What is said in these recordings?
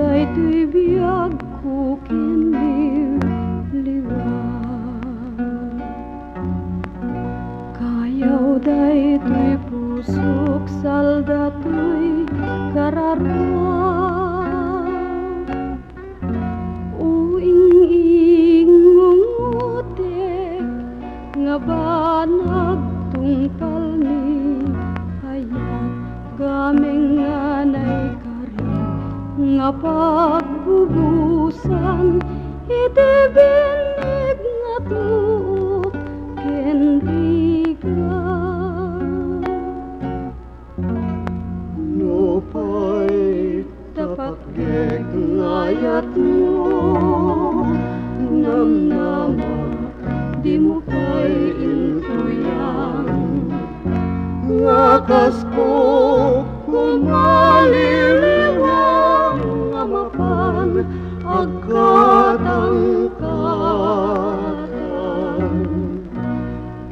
daytoy biyag ko ken kayaw daytoy pusok saldatoy kararwa uing-ingungutek nga banag tungkal ni hayat gameng nganay nga pagbubusan iti binig nga tuok ken riga no pa'y tapat gek ngayat mo namnama di mo pa'y intuyang ngakas ko kumaliliwang nga mapan agkatang-katang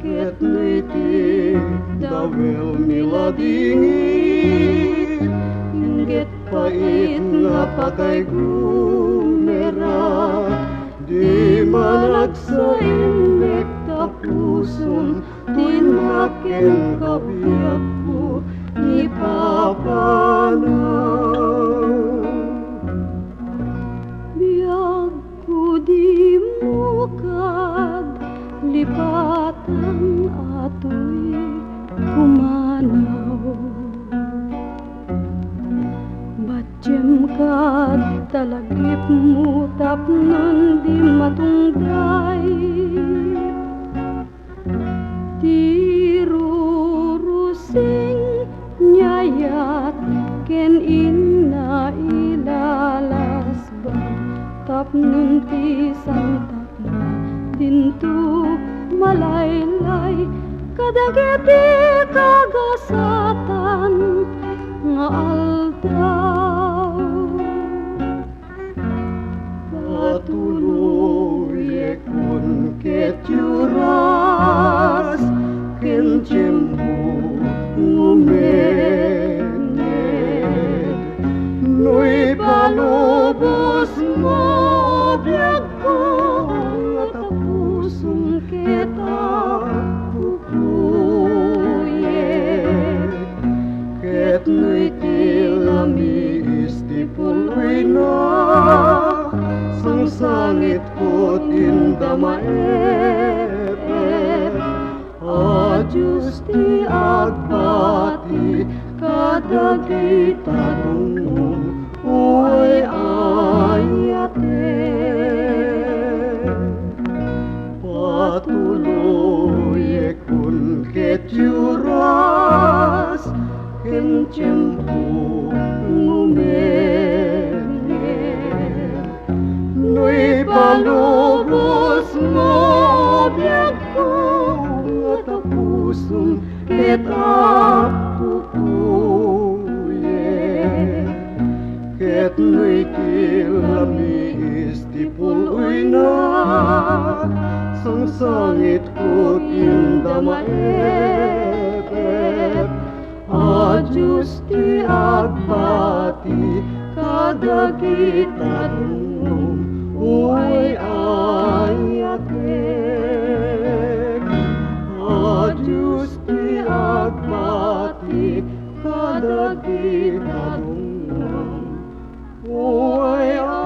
ket niti dawel miladingit inggit pait nga patay gumera di managsainmek tapuson tinaken kabiyak mo ipapanaw biyag ko di mo kad lipatan atoy kumanaw batjem kad talagip mo tapnon di matunggay tirurusing nyayat ken inna ilalasbag tapnon ti santapna dinto malaylay kadagiti kagasatan nga aldaw patuloy kun ket yuras ken tiempo ngumened no'y palubos mo biyag ko nga tapusong kita pupuyek ket no'y tilami istipuloy na sang sangit ko tindamaepet Diyos ti agbati kadagita tungong uy ayate patuloy kun ket yuras ken tiempo ngumened no'y palubos mo biyag ko tapusong ket apupuyek ket no'y tilami istipuloy na sang sangit ko tindamaepet Diyos ti agbati kadagita tungong uy ayatek Diyos ti agbati kadagita tungong uy ayatek